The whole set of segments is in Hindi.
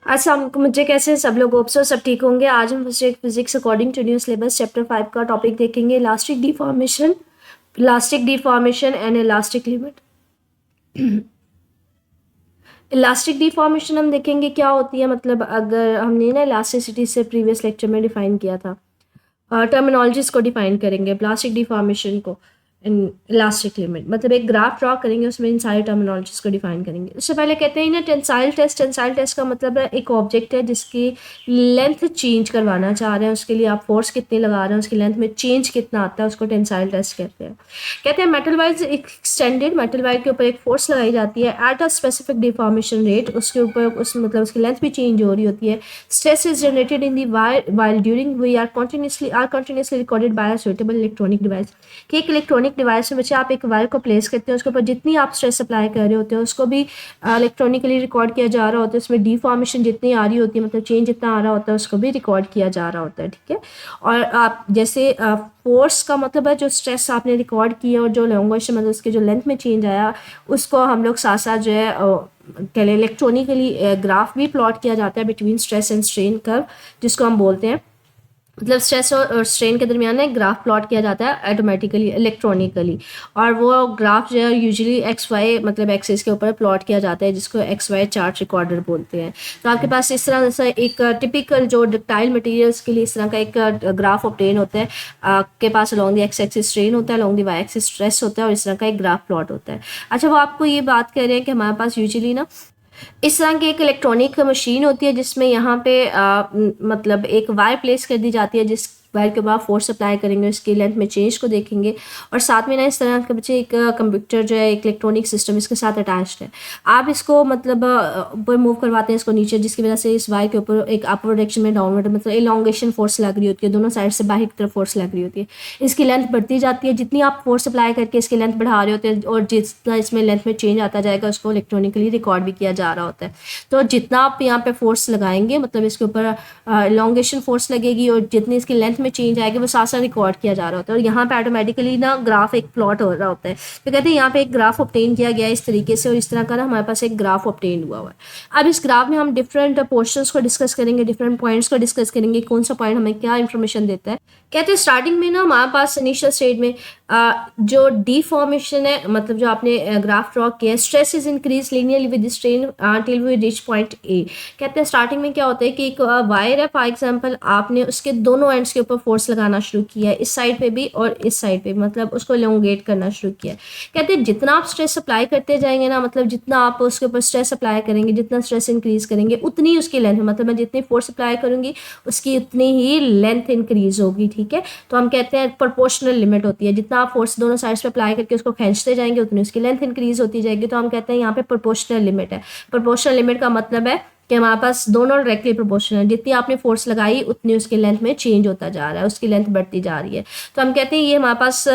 अस्सलाम वालेकुम, मुझे कैसे हैं सब लोग? होप सो सब ठीक होंगे। आज हम physics according to new syllabus chapter 5 का टॉपिक देखेंगे, elastic deformation and elastic limit. Elastic deformation हम देखेंगे क्या होती है, मतलब अगर हमने ना इलास्टिसिटी से प्रीवियस लेक्चर में डिफाइन किया था, टर्मिनोलॉजीज को डिफाइन करेंगे, इलास्टिक डिफॉर्मेशन को, इलास्टिक लिमिट, मतलब एक ग्राफ ड्रॉ करेंगे, उसमें इन सारी टर्मिनोलॉजीज को डिफाइन करेंगे। उससे पहले कहते हैं ना टेंसाइल टेस्ट का मतलब है एक ऑब्जेक्ट है जिसकी लेंथ चेंज करवाना चाह रहे हैं, उसके लिए आप फोर्स कितनी लगा रहे हैं, उसकी लेंथ में चेंज कितना आता है, उसको टेंसाइल टेस्ट कहते हैं। कहते हैं metal wise extended, metal wise के ऊपर एक फोर्स लगाई जाती है at a specific deformation rate, उसके ऊपर उस मतलब उसकी लेंथ भी चेंज हो रही होती है। Stress is generated in the while during we are continuously recorded by a suitable electronic device. कि एक इलेक्ट्रॉनिक डिवाइस में बच्चे आप एक वायर को प्लेस करते हैं, उसके ऊपर जितनी आप स्ट्रेस अप्लाई कर रहे होते हैं उसको भी इलेक्ट्रॉनिकली रिकॉर्ड किया जा रहा होता है, उसमें डिफॉर्मेशन जितनी आ रही होती है, मतलब चेंज जितना आ रहा होता है, उसको भी रिकॉर्ड किया जा रहा होता है। ठीक है, और आप जैसे फोर्स का मतलब है जो स्ट्रेस आपने रिकॉर्ड किया और जो लॉन्गेशन मतलब उसके जो लेंथ में चेंज आया, उसको हम लोग साथ साथ जो है कह लें इलेक्ट्रॉनिकली ग्राफ भी प्लॉट किया जाता है between stress and strain curve, जिसको हम बोलते हैं, मतलब स्ट्रेस और स्ट्रेन के दरमियान एक ग्राफ प्लॉट किया जाता है ऑटोमेटिकली इलेक्ट्रॉनिकली, और वो ग्राफ जो है यूजुअली एक्स वाई मतलब एक्सिस के ऊपर प्लॉट किया जाता है, जिसको एक्स वाई चार्ट रिकॉर्डर बोलते हैं। तो आपके पास इस तरह से एक टिपिकल जो डक्टाइल मटेरियल्स के लिए इस तरह का एक ग्राफ ऑब्टेन होता है। आपके पास along the X axis strain होता है, along the Y axis stress होता है, और इस तरह का एक ग्राफ प्लॉट होता है। अच्छा, वो आपको ये बात कह रहे हैं कि हमारे पास यूजुअली ना इस तरह की एक इलेक्ट्रॉनिक मशीन होती है जिसमें यहाँ पे मतलब एक वायर प्लेस कर दी जाती है, जिस वायर के बाद फोर्स अप्लाई करेंगे उसकी लेंथ में चेंज को देखेंगे, और साथ में ना इस तरह के बच्चे एक कंप्यूटर जो है एक इलेक्ट्रॉनिक सिस्टम इसके साथ अटैच्ड है। आप इसको मतलब ऊपर मूव करवाते हैं इसको नीचे, जिसकी वजह से इस वायर के ऊपर एक अपवर्ड डायरेक्शन में डाउनवर्ड मतलब एलोंगेशन फोर्स लग रही होती है, दोनों साइड से बाहर की तरफ फोर्स लग रही होती है। इसकी लेंथ बढ़ती जाती है, जितनी आप फोर्स अप्लाई करके इसकी लेंथ बढ़ा रहे होते हैं और जितना इसमें लेंथ में चेंज आता जाएगा उसको इलेक्ट्रॉनिकली रिकॉर्ड भी किया जा रहा होता है। तो जितना आप यहाँ पे फोर्स लगाएंगे मतलब इसके ऊपर एलोंगेशन फोर्स लगेगी और जितनी इसकी लेंथ में चेंज आएगी वो साथ साथ रिकॉर्ड किया जा रहा होता है, और यहाँ पे ऑटोमेटिकली ना ग्राफ एक प्लॉट हो रहा होता है। तो कहते हैं यहाँ पे एक ग्राफ ऑब्टेन किया गया है इस तरीके से, और इस तरह का ना हमारे पास एक ग्राफ ऑब्टेन हुआ है। अब इस ग्राफ में हम डिफरेंट पोर्शंस को डिस्कस करेंगे, डिफरेंट पॉइंट्स को डिस्कस करेंगे, कौन सा पॉइंट हमें क्या इन्फॉर्मेशन देता है। कहते हैं स्टार्टिंग में ना हमारे पास इनिशियल स्टेज में जो डिफॉर्मेशन है मतलब जो आपने ग्राफ ड्रॉ किया है, stress is increase linearly with strain till we reach point A. कहते हैं स्टार्टिंग में क्या होता है कि एक वायर है, फॉर एग्जांपल आपने उसके दोनों एंड्स के ऊपर फोर्स लगाना शुरू किया है, इस साइड पे भी और इस साइड पे, मतलब उसको एलोंगेट करना शुरू किया है। कहते हैं जितना आप स्ट्रेस अप्लाई करते जाएंगे ना, मतलब जितना आप उसके ऊपर स्ट्रेस अप्लाई करेंगे, जितना स्ट्रेस इंक्रीज करेंगे उतनी उसकी लेंथ, मतलब मैं जितनी फोर्स अप्लाई करूंगी उसकी उतनी ही लेंथ इंक्रीज होगी। ठीक है, तो हम कहते हैं प्रोपोर्शनल लिमिट होती है, जितना आप फोर्स दोनों साइड्स पे अप्लाई करके उसको खींचते जाएंगे उतनी उसकी लेंथ इंक्रीज होती जाएगी। तो हम कहते हैं यहाँ पे प्रोपोर्शनल लिमिट है। प्रोपोर्शनल लिमिट का मतलब है कि हमारे पास दोनों डायरेक्टली प्रोपोर्शनल है, जितनी आपने फोर्स लगाई उतनी उसकी लेंथ में चेंज होता जा रहा है, उसकी लेंथ बढ़ती जा रही है। तो हम कहते हैं ये हमारे पास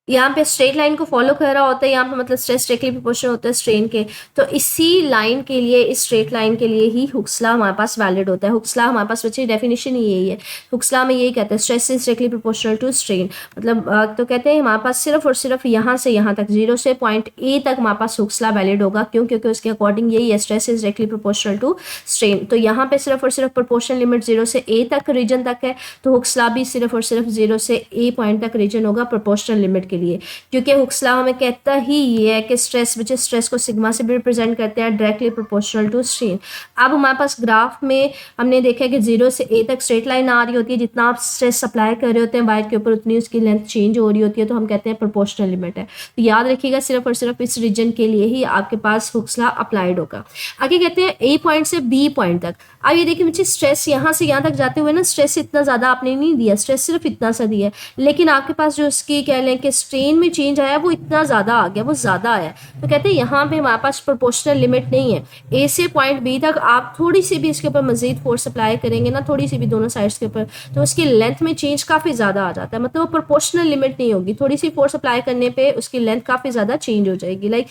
यहाँ पे स्ट्रेट लाइन को फॉलो कर रहा होता है, यहाँ पे मतलब स्ट्रेस डायरेक्टली प्रोपोर्शनल होता है स्ट्रेन के। तो इसी लाइन के लिए, इस स्ट्रेट लाइन के लिए ही हुक्स लॉ हमारे पास वैलिड होता है। हुक्स लॉ हमारे पास बच्चे डेफिनेशन ही यही है, हुक्स लॉ में यही कहते हैं stress is directly proportional to strain. मतलब तो कहते हैं हमारे पास सिर्फ और सिर्फ यहाँ से यहाँ तक, जीरो से पॉइंट ए तक हमारे पास हुक्स लॉ वैलिड होगा। क्यों? क्योंकि उसके अकॉर्डिंग यही है, stress is directly proportional to strain. तो यहाँ पे सिर्फ और सिर्फ प्रोपोर्शनल लिमिट जीरो से ए तक रीजन तक है, तो हुक्स लॉ भी सिर्फ और सिर्फ जीरो से ए पॉइंट तक रीजन होगा प्रोपोर्शनल लिमिट के लिए। क्योंकि हुक्स लॉ हमें कहता ही ये है कि स्ट्रेस बच्चे स्ट्रेस को सिग्मा से भी रिप्रेजेंट करते हैं डायरेक्टली प्रोपोर्शनल टू स्ट्रेन। अब हमारे पास ग्राफ में हमने देखा है कि जीरो से ए तक स्ट्रेट लाइन आ रही होती है, जितना आप स्ट्रेस अप्लाई कर रहे होते हैं वायर के ऊपर उतनी उसकी लेंथ चेंज हो रही होती है, तो हम कहते हैं प्रोपोर्शनल लिमिट है। तो याद रखिएगा सिर्फ और सिर्फ इस रीजन के लिए ही आपके पास हुक्स लॉ अप्लाइड होगा। आगे कहते हैं ए पॉइंट से बी पॉइंट तक। अब ये देखिए बच्चे स्ट्रेस यहाँ से यहाँ तक जाते हुए ना स्ट्रेस इतना ज़्यादा आपने नहीं दिया, स्ट्रेस सिर्फ इतना सा दिया, लेकिन आपके पास जो उसकी कह लें कि स्ट्रेन में चेंज आया वो इतना ज़्यादा आ गया, वो ज़्यादा आया। तो कहते हैं यहाँ पे हमारे पास प्रोपोर्शनल लिमिट नहीं है। ए से पॉइंट बी तक आप थोड़ी सी भी इसके ऊपर मजीद फोर्स अप्लाई करेंगे ना, थोड़ी सी भी दोनों साइड्स के ऊपर, तो उसकी लेंथ में चेंज काफ़ी ज़्यादा आ जाता है। मतलब वो प्रोपोर्शनल लिमिट नहीं होगी, थोड़ी सी फोर्स अप्लाई करने पर उसकी लेंथ काफ़ी ज़्यादा चेंज हो जाएगी। लाइक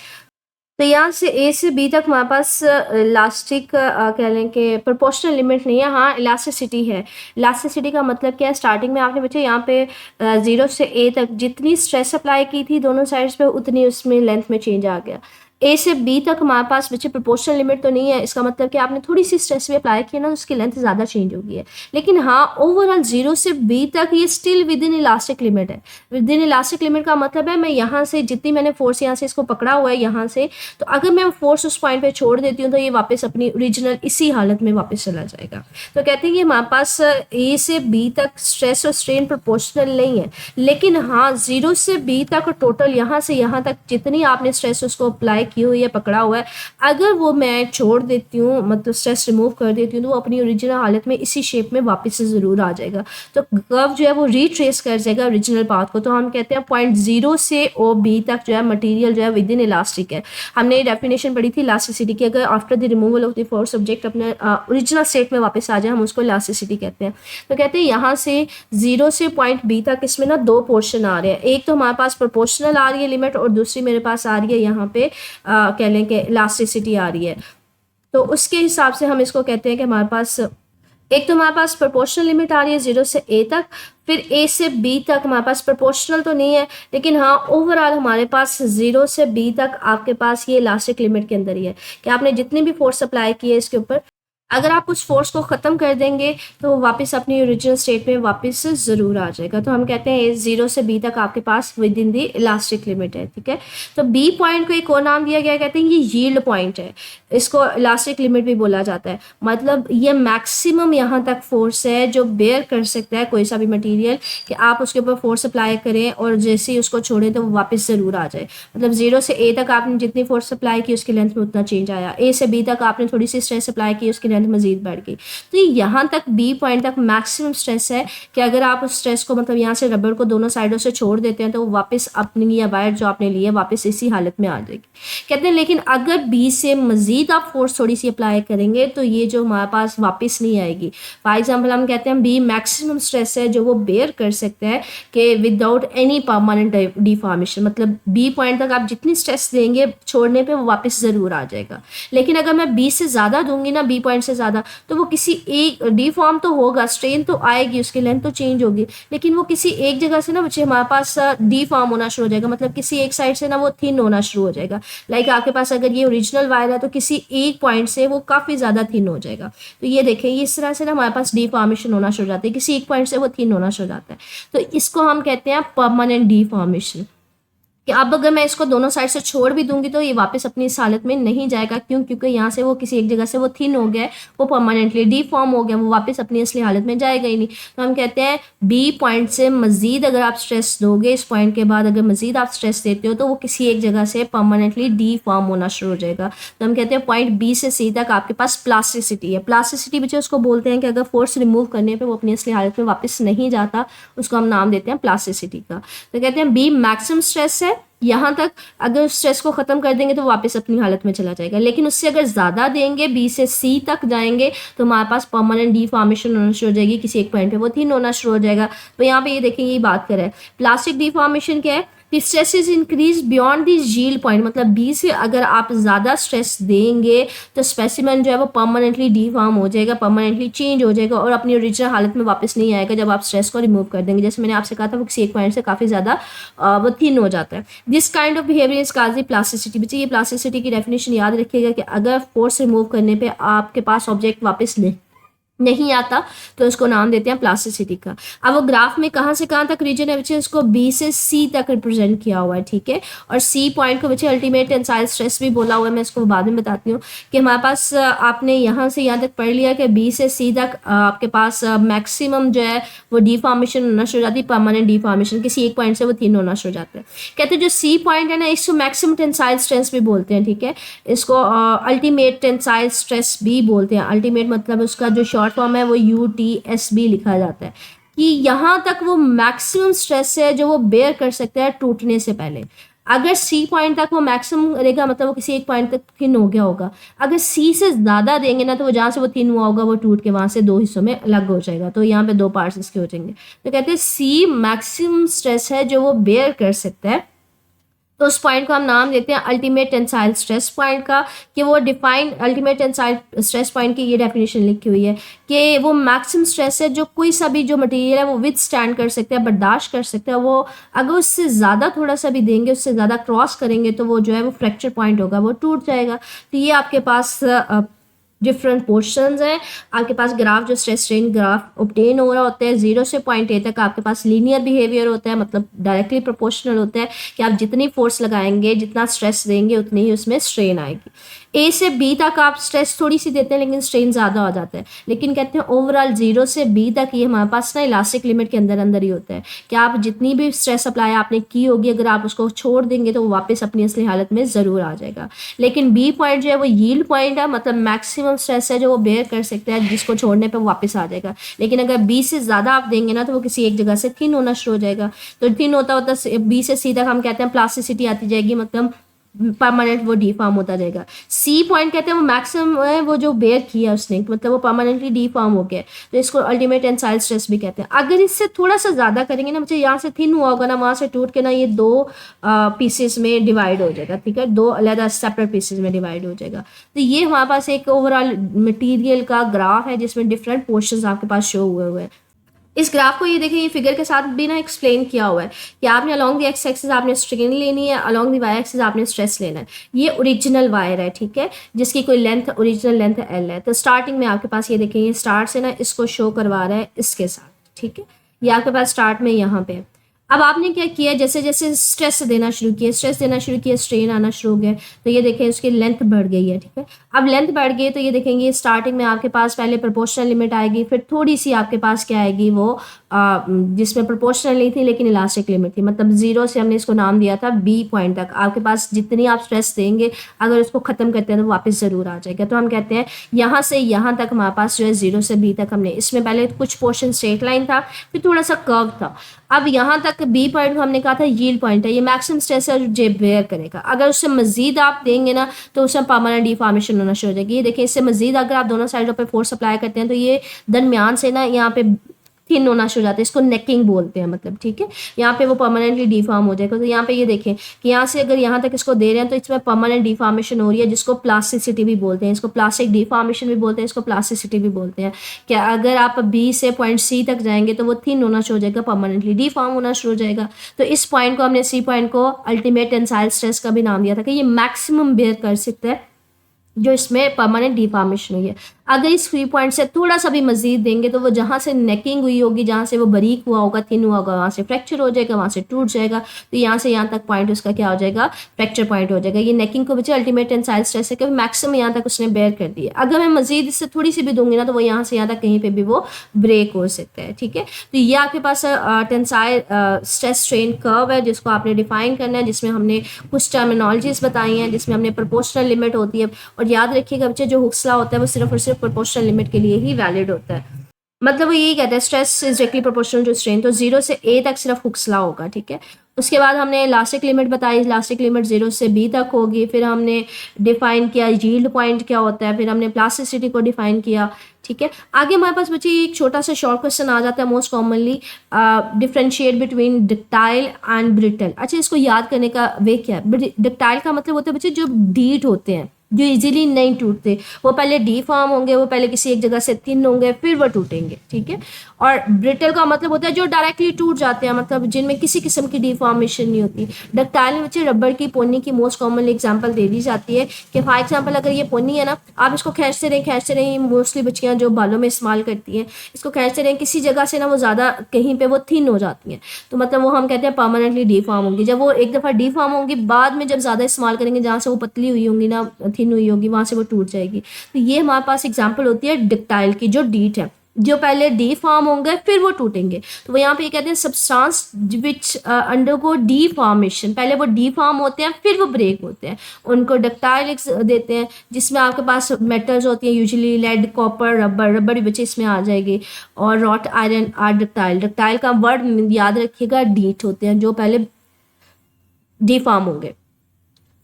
तो यहाँ से ए से बी तक हमारे पास इलास्टिक कह लें कि प्रोपोर्शनल लिमिट नहीं है, हाँ इलास्टिसिटी है। इलास्टिसिटी का मतलब क्या है? स्टार्टिंग में आपने बच्चे यहाँ पे जीरो से ए तक जितनी स्ट्रेस अप्लाई की थी दोनों साइड्स पे उतनी उसमें लेंथ में चेंज आ गया। ए से बी तक हमारे पास बच्चे प्रोपोर्शनल लिमिट तो नहीं है, इसका मतलब कि आपने थोड़ी सी स्ट्रेस भी अप्लाई की ना, उसकी लेंथ ज़्यादा चेंज होगी है। लेकिन हाँ, ओवरऑल 0 से बी तक ये still with in elastic limit है। विद इन इलास्टिक लिमिट का मतलब है मैं यहाँ से जितनी मैंने फोर्स यहाँ से इसको पकड़ा हुआ है यहाँ से, तो अगर मैं फोर्स उस पॉइंट पे छोड़ देती हूँ तो ये वापस अपनी ओरिजिनल इसी हालत में वापस चला जाएगा। तो कहते हैं कि हमारे पास ए से बी तक स्ट्रेस और स्ट्रेन प्रोपोर्शनल नहीं है, लेकिन हाँ 0 से बी तक टोटल यहाँ से यहाँ तक जितनी आपने स्ट्रेस उसको अप्लाई की हुई है, पकड़ा हुआ है, अगर वो मैं छोड़ देती हूँ, मतलब स्ट्रेस रिमूव कर देती हूँ, तो वो अपनी ओरिजिनल हालत में इसी शेप में वापस से ज़रूर आ जाएगा। तो कर्व जो है वो रिट्रेस कर जाएगा ओरिजिनल पाथ को। तो हम कहते हैं पॉइंट 0 से ओ बी तक जो है मटीरियल जो है विद इन इलास्टिक है। हमने डेफिनेशन पढ़ी थी इलास्टिसिटी की, अगर after the removal of the force object अपने ओरिजिनल स्टेट में वापस आ जाए, हम उसको इलास्टिसिटी कहते हैं। तो कहते हैं यहाँ से 0 से पॉइंट बी तक इसमें ना दो पोर्शन आ रहे हैं, एक तो हमारे पास प्रोपोर्शनल आ रही है लिमिट और दूसरी मेरे पास आ रही है यहाँ पे कह लें कि इलास्टिसिटी आ रही है। तो उसके हिसाब से हम इसको कहते हैं कि हमारे पास एक तो हमारे पास प्रोपोर्शनल लिमिट आ रही है 0 से ए तक, फिर ए से बी तक हमारे पास प्रोपोर्शनल तो नहीं है, लेकिन हाँ ओवरऑल हमारे पास 0 से बी तक आपके पास ये इलास्टिक लिमिट के अंदर ही है कि आपने जितनी भी फोर्स अप्लाई की है इसके ऊपर, अगर आप उस फोर्स को ख़त्म कर देंगे तो वो वापस अपनी ओरिजिनल स्टेट में वापस से ज़रूर आ जाएगा। तो हम कहते हैं 0 से बी तक आपके पास within the elastic limit है, ठीक है। तो बी पॉइंट को एक और नाम दिया गया, कहते हैं ये यील्ड पॉइंट है, इसको इलास्टिक लिमिट भी बोला जाता है। मतलब ये मैक्सिमम यहाँ तक फोर्स है जो बेयर कर सकता है कोई सा भी मटीरियल, कि आप उसके ऊपर फोर्स अप्लाई करें और जैसे ही उसको छोड़ें तो वो वापस ज़रूर आ जाए। मतलब 0 से ए तक आपने जितनी फोर्स अप्लाई की उसकी लेंथ में उतना चेंज आया, ए से बी तक आपने थोड़ी सी स्ट्रेस अप्लाई की उसकी मजीद बढ़ गई। तो यहाँ तक बी पॉइंट तक मैक्सिमम स्ट्रेस है कि अगर आप उस स्ट्रेस को मतलब यहाँ से रबड़ को दोनों साइडों से छोड़ देते हैं तो वो वापस अपनी या वायर जो आपने ली है वापस इसी हालत में आ जाएगी। कहते हैं लेकिन अगर बी से मजीद आप फोर्स थोड़ी सी अप्लाई करेंगे तो ये जो हमारे पास वापस नहीं आएगी। फॉर एग्जाम्पल हम कहते हैं बी मैक्सिमम स्ट्रेस है जो वो बेयर कर सकते हैं कि विदाउट एनी परमानेंट डिफॉर्मेशन, मतलब बी पॉइंट तक आप जितनी स्ट्रेस देंगे छोड़ने पे वो वापस ज़रूर आ जाएगा। लेकिन अगर मैं बी से ज़्यादा दूंगी ना, बी पॉइंट से ज़्यादा, तो वो किसी एक डिफॉर्म तो होगा, स्ट्रेन तो आएगी, उसकी लेंथ तो चेंज होगी, लेकिन वो किसी एक जगह से ना बच्चे हमारे पास डिफॉर्म होना शुरू हो जाएगा। मतलब किसी एक साइड से ना वो थिन होना शुरू हो जाएगा। लाइक आपके पास अगर ये ओरिजिनल वायर है तो किसी एक पॉइंट से वो काफ़ी ज़्यादा थिन हो जाएगा। तो ये देखें, ये इस तरह से ना हमारे पास डिफॉर्मेशन होना शुरू हो जाता है, किसी एक पॉइंट से वो थिन होना शुरू हो जाता है। तो इसको हम कहते हैं परमानेंट डिफॉर्मेशन। कि अब अगर मैं इसको दोनों साइड से छोड़ भी दूंगी तो ये वापस अपनी इस हालत में नहीं जाएगा। क्यों? क्योंकि यहाँ से वो किसी एक जगह से वो थिन हो गया है, वो परमानेंटली डिफॉर्म हो गया, वो वापस अपनी असली हालत में जाएगा ही नहीं। तो हम कहते हैं बी पॉइंट से मजीद अगर आप स्ट्रेस दोगे, इस पॉइंट के बाद अगर मजीद आप स्ट्रेस देते हो तो वो किसी एक जगह से परमानेंटली डिफॉर्म होना शुरू हो जाएगा। तो हम कहते हैं पॉइंट बी से सी तक आपके पास प्लास्टिसिटी है। प्लास्टिसिटी बच्चे उसको बोलते हैं कि अगर फोर्स रिमूव करने पर वो अपनी असली हालत में वापस नहीं जाता, उसको हम नाम देते हैं प्लास्टिसिटी का। तो कहते हैं बी मैक्सिमम स्ट्रेस है, यहाँ तक अगर स्ट्रेस को ख़त्म कर देंगे तो वापस अपनी हालत में चला जाएगा। लेकिन उससे अगर ज़्यादा देंगे, बी से सी तक जाएंगे, तो हमारे पास परमानेंट डिफॉर्मेशन होना शुरू हो जाएगी, किसी एक पॉइंट पे वो थिन होना शुरू हो जाएगा। तो यहाँ पे ये देखेंगे, ये बात करें प्लास्टिक डिफॉर्मेशन क्या है, stress is increase beyond the yield point. मतलब बी से अगर आप ज़्यादा स्ट्रेस देंगे तो स्पेसिमेन जो है वो परमानेंटली डिफॉर्म हो जाएगा, परमानेंटली चेंज हो जाएगा और अपनी ओरिजिनल हालत में वापस नहीं आएगा जब आप स्ट्रेस को रिमूव कर देंगे। जैसे मैंने आपसे कहा था वो किसी एक पॉइंट से काफ़ी ज़्यादा वो थिन हो जाता है। This kind of behaviour is called plasticity. बच्चे ये प्लास्टिसिटी की डेफिनेशन याद रखिएगा कि अगर फोर्स रिमूव करने पर आपके पास ऑब्जेक्ट वापस नहीं आता तो उसको नाम देते हैं प्लास्टिसिटी का। अब वो ग्राफ में कहाँ से कहाँ तक रीजन है बच्चे, इसको बी से सी तक रिप्रेजेंट किया हुआ है, ठीक है। और सी पॉइंट को बच्चे अल्टीमेट टेंसाइल स्ट्रेस भी बोला हुआ है, मैं इसको बाद में बताती हूँ। कि हमारे पास आपने यहाँ से यहाँ तक पढ़ लिया कि बी से सी तक आपके पास मैक्सिमम जो है वो डिफॉर्मेशन होना शुरू हो जाती है, परमानेंट डिफॉर्मेशन, किसी एक पॉइंट से वो थिन होना शुरू हो जाता है। कहते हैं जो सी पॉइंट है ना, इसको मैक्सिमम टेंसाइल स्ट्रेस भी बोलते हैं, ठीक है। इसको अल्टीमेट टेंसाइल स्ट्रेस भी बोलते हैं। अल्टीमेट मतलब उसका जो शॉर्ट फॉर्म है वो UTSB लिखा जाता है, कि यहाँ तक वो मैक्सिमम स्ट्रेस है जो वो बेयर कर सकता है टूटने से पहले। अगर सी पॉइंट तक वो मैक्सिमम रहेगा, मतलब वो किसी एक पॉइंट तक थिन हो गया होगा। अगर सी से ज़्यादा देंगे ना तो वो जहाँ से वो थिन हुआ होगा वो टूट के वहाँ से दो हिस्सों में अलग हो जाएगा। तो यहाँ पे दो पार्ट्स इसके हो जाएंगे। तो कहते हैं सी मैक्सिमम स्ट्रेस है जो वो बेयर कर सकता है तो उस पॉइंट को हम नाम देते हैं अल्टीमेट टेंसाइल स्ट्रेस पॉइंट का, कि वो define ultimate tensile stress point की ये डेफिनेशन लिखी हुई है कि वो मैक्सिमम स्ट्रेस है जो कोई सा भी जो मटेरियल है वो विद स्टैंड कर सकता है, बर्दाश्त कर सकता है। वो अगर उससे ज़्यादा थोड़ा सा भी देंगे, उससे ज़्यादा क्रॉस करेंगे तो वो जो है वो फ्रैक्चर पॉइंट होगा, वो टूट जाएगा। तो ये आपके पास डिफरेंट पोर्शंस हैं। आपके पास ग्राफ जो स्ट्रेस स्ट्रेन ग्राफ ऑब्टेन हो रहा होता है 0 से पॉइंट ए तक, आपके पास लीनियर बिहेवियर होता है, मतलब डायरेक्टली प्रोपोर्शनल होता है कि आप जितनी फोर्स लगाएंगे, जितना स्ट्रेस देंगे, उतनी ही उसमें स्ट्रेन आएगी। ए से बी तक आप स्ट्रेस थोड़ी सी देते हैं लेकिन स्ट्रेन ज़्यादा हो जाता है, लेकिन कहते हैं ओवरऑल 0 से बी तक ये हमारे पास ना इलास्टिक लिमिट के अंदर अंदर ही होता है कि आप जितनी भी स्ट्रेस अप्लाई आपने की होगी, अगर आप उसको छोड़ देंगे तो वो वापस अपनी असली हालत में ज़रूर आ जाएगा। लेकिन बी पॉइंट जो है वो यील्ड पॉइंट है, मतलब मैक्सिमम स्ट्रेस है जो वो बेयर कर सकता है, जिसको छोड़ने पर वापस आ जाएगा। लेकिन अगर बी से ज़्यादा आप देंगे ना तो वो किसी एक जगह से थिन होना शुरू हो जाएगा। तो थिन होता होता बी से सी तक हम कहते हैं प्लास्टिसिटी आती जाएगी, मतलब परमानेंट वो डिफॉर्म होता जाएगा। सी पॉइंट कहते हैं वो मैक्सिमम है, वो जो बेयर किया उसने, मतलब वो परमानेंटली डिफॉर्म हो गया, तो इसको अल्टीमेट टेंसाइल स्ट्रेस भी कहते हैं। अगर इससे थोड़ा सा ज़्यादा करेंगे ना, मुझे यहाँ से थिन हुआ होगा ना, वहाँ से टूट के ना ये दो पीसेस में डिवाइड हो जाएगा, ठीक है, दो अलग सेपरेट पीसेस में डिवाइड हो जाएगा। तो ये हमारे पास एक ओवरऑल मटीरियल का ग्राफ है जिसमें डिफरेंट पोर्शंस आपके पास शो हुए हैं। इस ग्राफ को ये देखिए, ये फिगर के साथ भी ना एक्सप्लेन किया हुआ है कि आपने अलोंग द एक्स एक्सिस आपने स्ट्रेन लेनी है, अलोंग द वाई एक्सिस आपने स्ट्रेस लेना है। ये ओरिजिनल वायर है, ठीक है, जिसकी कोई लेंथ ओरिजिनल लेंथ एल है। तो स्टार्टिंग में आपके पास ये देखिए, ये स्टार्ट से ना इसको शो करवा रहा है इसके साथ, ठीक है, ये आपके पास स्टार्ट में यहाँ पे। अब आपने क्या किया, जैसे जैसे स्ट्रेस देना शुरू किया, स्ट्रेन आना शुरू हो गया, तो ये देखें उसकी लेंथ बढ़ गई है, ठीक है। अब लेंथ बढ़ गई तो ये देखेंगे स्टार्टिंग में आपके पास पहले प्रोपोर्शनल लिमिट आएगी, फिर थोड़ी सी आपके पास क्या आएगी वो जिसमें प्रोपोर्शनल नहीं थी लेकिन इलास्टिक लिमिट थी, मतलब 0 से हमने इसको नाम दिया था बी पॉइंट तक। आपके पास जितनी आप स्ट्रेस देंगे अगर उसको ख़त्म करते हैं तो वापस ज़रूर आ जाएगा। तो हम कहते हैं यहाँ से यहाँ तक हमारे पास जो है 0 से बी तक हमने, इसमें पहले कुछ पोर्शन स्ट्रेट लाइन था, फिर थोड़ा सा कर्व था। अब यहाँ तक बी पॉइंट हमने कहा था यील्ड पॉइंट है, ये मैक्सिमम स्ट्रेस है जो बेयर करेगा। अगर उससे मजीद आप देंगे ना तो उसमें परमानेंट डिफॉर्मेशन होना शुरू हो जाएगी। ये देखिए, इससे मजीद अगर आप दोनों साइडों पे फोर्स अप्लाई करते हैं तो ये दरमियान से ना यहाँ पे थिन होना शुरू हो जाता है, इसको नेकिंग बोलते हैं, मतलब ठीक है, यहाँ पे वो परमानेंटली डिफॉर्म हो जाएगा। तो यहाँ पे ये देखें कि यहाँ से अगर यहाँ तक इसको दे रहे हैं तो इसमें परमानेंट डिफॉर्मेशन हो रही है, जिसको प्लास्टिसिटी भी बोलते हैं, इसको प्लास्टिक डिफॉर्मेशन भी बोलते हैं, इसको प्लास्टिसिटी भी बोलते हैं। कि अगर आप बी से पॉइंट सी तक जाएंगे तो वो थिन होना शुरू हो जाएगा, परमानेंटली डिफॉर्म होना शुरू हो जाएगा। तो इस पॉइंट को हमने सी पॉइंट को अल्टीमेट टेंसाइल स्ट्रेस का भी नाम दिया था कि ये मैक्सिमम बेयर कर सकता है जो इसमें परमानेंट डिफॉर्मेशन हुई है। अगर इस फ्री पॉइंट से थोड़ा सा भी मजीद देंगे तो वो जहाँ से नेकिंग हुई होगी, जहाँ से वो बारीक हुआ होगा, थिन हुआ होगा, वहाँ से फ्रैक्चर हो जाएगा, वहाँ से टूट जाएगा। तो यहाँ से यहाँ तक पॉइंट उसका क्या हो जाएगा, फ्रैक्चर पॉइंट हो जाएगा। ये नेकिंग को बचे अल्टीमेट टेंसाइल स्ट्रेस है कि मैक्सिमम यहाँ तक उसने बेयर कर दिया। अगर मैं मजीद इससे थोड़ी सी भी दूंगी ना तो वो यहाँ से यहाँ तक कहीं पर भी वो ब्रेक हो सकता है, ठीक है। तो ये आपके पास टेंसाइल स्ट्रेस स्ट्रेन कर्व है जिसको आपने डिफाइन करना है, जिसमें हमने कुछ टर्मिनोलॉजीज बताई हैं, जिसमें हमने प्रोपोर्शनल लिमिट होती है। और याद रखिएगा बच्चे, जो हुक्स लॉ होता है वो सिर्फ और सिर्फ प्रोपोर्शनल लिमिट के लिए ही वैलिड होता है, मतलब वो यही कहता है stress is directly proportional to strain. तो 0 से ए तक सिर्फ हुक्स लॉ होगा, ठीक है। उसके बाद हमने इलास्टिक लिमिट बताई, इलास्टिक लिमिट 0 से बी तक होगी। फिर हमने डिफाइन किया यील्ड पॉइंट क्या होता है, फिर हमने प्लास्टिसिटी को डिफाइन किया, ठीक है। आगे हमारे पास बच्चे एक छोटा सा शॉर्ट क्वेश्चन आ जाता है most commonly, differentiate between ductile and brittle. अच्छा, इसको याद करने का वे क्या है? डक्टाइल का मतलब होता है बच्चे जो डीट होते हैं, जो इजीली नहीं टूटते, वो पहले डिफॉर्म होंगे, वो पहले किसी एक जगह से थिन होंगे, फिर वो टूटेंगे, ठीक है। और ब्रिटल का मतलब होता है जो डायरेक्टली टूट जाते हैं, मतलब जिनमें किसी किस्म की डिफॉर्मेशन नहीं होती। डक्टाइल में बच्चे रबड़ की पोनी की मोस्ट कॉमनली एग्जांपल दे दी जाती है कि फॉर एग्जांपल अगर ये पोनी है ना, आप इसको खींचते रहें, मोस्टली बच्चियाँ जो बालों में इस्तेमाल करती हैं, इसको खींचते रहें, किसी जगह से ना वो ज़्यादा कहीं पर वो थिन हो जाती हैं, तो मतलब वो हम कहते हैं परमानेंटली डिफॉर्म होंगी। जब वो एक दफ़ा डिफॉर्म होंगी, बाद में जब ज़्यादा इस्तेमाल करेंगे, जहाँ से वो पतली हुई होंगी ना, थिन हुई होगी, वहाँ से वो टूट जाएगी। तो ये हमारे पास एग्जांपल होती है डक्टाइल की, जो डीट है, जो पहले डिफॉर्म होंगे फिर वो टूटेंगे। तो वो यहाँ पे कहते हैं सब्सटेंस विच अंडरगो डिफॉर्मेशन, पहले वो डिफॉर्म होते हैं फिर वो ब्रेक होते हैं, उनको डक्टाइल देते हैं, जिसमें आपके पास मेटल्स होती हैं, यूजुअली लेड, कॉपर, रबर भी बच्चे इसमें आ जाएगी, और wrought iron are ductile. Ductile का वर्ड याद रखिएगा, डीट होते हैं जो पहले डिफॉर्म होंगे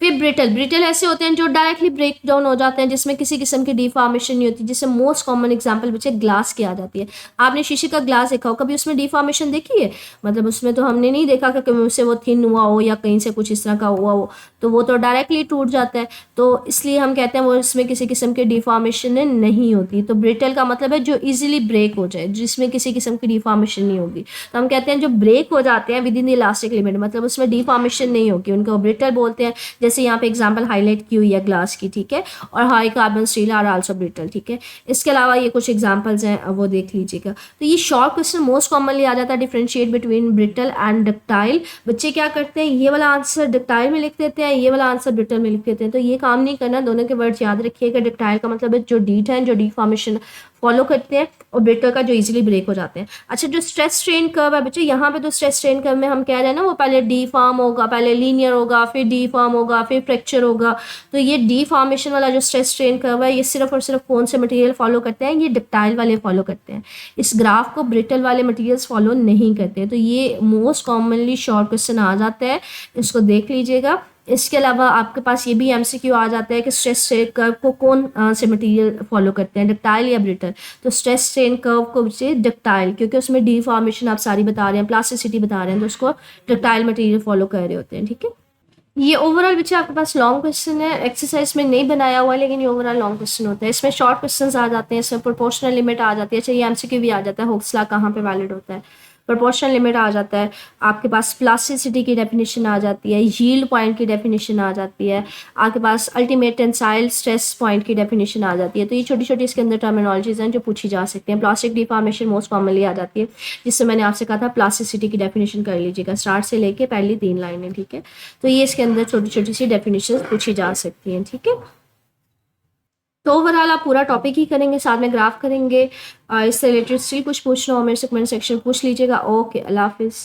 फिर ब्रिटल, ब्रिटल ऐसे होते हैं जो डायरेक्टली ब्रेक डाउन हो जाते हैं, जिसमें किसी किस्म की डिफॉर्मेशन नहीं होती, जिससे मोस्ट कॉमन एग्जांपल बच्चे ग्लास की आ जाती है। आपने शीशे का ग्लास देखा हो, कभी उसमें डिफॉर्मेशन देखी है? मतलब उसमें तो हमने नहीं देखा कि कहीं से वो थिन हुआ हो या कहीं से कुछ इस तरह का हुआ हो, तो वो तो डायरेक्टली टूट जाता है। तो इसलिए हम कहते हैं वो इसमें किसी किस्म की डिफॉर्मेशन नहीं होती। तो ब्रिटल का मतलब है जो इजीली ब्रेक हो जाए, जिसमें किसी किस्म की डिफॉर्मेशन नहीं होगी। तो हम कहते हैं जो ब्रेक हो जाते हैं with in the elastic limit, मतलब उसमें डिफॉर्मेशन नहीं होगी, उनको ब्रिटल बोलते हैं। जैसे यहाँ पे एग्जांपल हाईलाइट की हुई है ग्लास की, ठीक है, और high carbon steel are also brittle, ठीक है। इसके अलावा ये कुछ एग्जांपल्स हैं, वो देख लीजिएगा। तो ये शॉर्ट क्वेश्चन मोस्ट कॉमनली आ जाता है, differentiate between brittle and ductile. बच्चे क्या करते हैं, ये वाला आंसर डक्टाइल में लिख देते हैं, ये वाला आंसर ब्रिटल में लिख देते हैं। तो ये काम नहीं करना, दोनों के वर्ड्स याद रखिएगा। डक्टाइल का मतलब है जो डीट है, जो डिफॉर्मेशन फॉलो करते हैं, और ब्रिटल का जो इजीली ब्रेक हो जाते हैं। अच्छा, जो स्ट्रेस स्ट्रेन कर्व है बच्चे, यहाँ पे तो स्ट्रेस स्ट्रेन कर्व में हम कह रहे हैं ना, वो पहले डी फॉर्म होगा, पहले लीनियर होगा, फिर डी फॉर्म होगा, फिर फ्रैक्चर होगा। तो ये डी फॉर्मेशन वाला जो स्ट्रेस स्ट्रेन कर्व है, ये सिर्फ और सिर्फ कौन से मटेरियल फॉलो करते हैं, ये डक्टाइल वाले फॉलो करते हैं। इस ग्राफ को ब्रिटल वाले मटेरियल्स फॉलो नहीं करते। तो ये मोस्ट कॉमनली शॉर्ट क्वेश्चन आ जाता है, इसको देख लीजिएगा। इसके अलावा आपके पास ये भी एमसीक्यू आ जाता है कि स्ट्रेस स्ट्रेन कर्व को कौन से मटेरियल फॉलो करते हैं, डक्टाइल या ब्रिटल। तो स्ट्रेस स्ट्रेन कर्व को से डक्टाइल, क्योंकि उसमें डिफॉर्मेशन आप सारी बता रहे हैं, प्लास्टिसिटी बता रहे हैं, तो उसको डक्टाइल मटेरियल फॉलो कर रहे होते हैं, ठीक है। ये ओवरऑल बच्चे आपके पास लॉन्ग क्वेश्चन है, एक्सरसाइज में नहीं बनाया हुआ है, लेकिन ये ओवरऑल लॉन्ग क्वेश्चन होता है। इसमें शॉर्ट क्वेश्चंस आ जाते हैं, इसमें प्रोपोर्शनल लिमिट आ जाती है। अच्छा, ये एमसीक्यू भी आ जाता है, हुक्स लॉ कहाँ पे वैलिड होता है, प्रोपोर्शनल लिमिट आ जाता है, आपके पास प्लास्टिसिटी की डेफिनेशन आ जाती है, यील्ड पॉइंट की डेफिनेशन आ जाती है, आपके पास अल्टीमेट टेंसाइल स्ट्रेस पॉइंट की डेफिनेशन आ जाती है। तो ये छोटी छोटी इसके अंदर टर्मिनोलॉजीज हैं जो पूछी जा सकती हैं। प्लास्टिक डिफॉर्मेशन मोस्ट कॉमनली आ जाती है, जिससे मैंने आपसे कहा था प्लास्टिसिटी की डेफिनेशन कर लीजिएगा, स्टार्ट से लेके पहली 3 लाइनें, ठीक है। तो ये इसके अंदर छोटी छोटी सी डेफिनेशन पूछी जा सकती हैं, ठीक है। तो ओवरऑल आप पूरा टॉपिक ही करेंगे, साथ में ग्राफ करेंगे। इससे रिलेटेड स्टिल कुछ पूछना हो मेरे से कमेंट सेक्शन पूछ लीजिएगा। ओके, अल्लाह हाफिज़।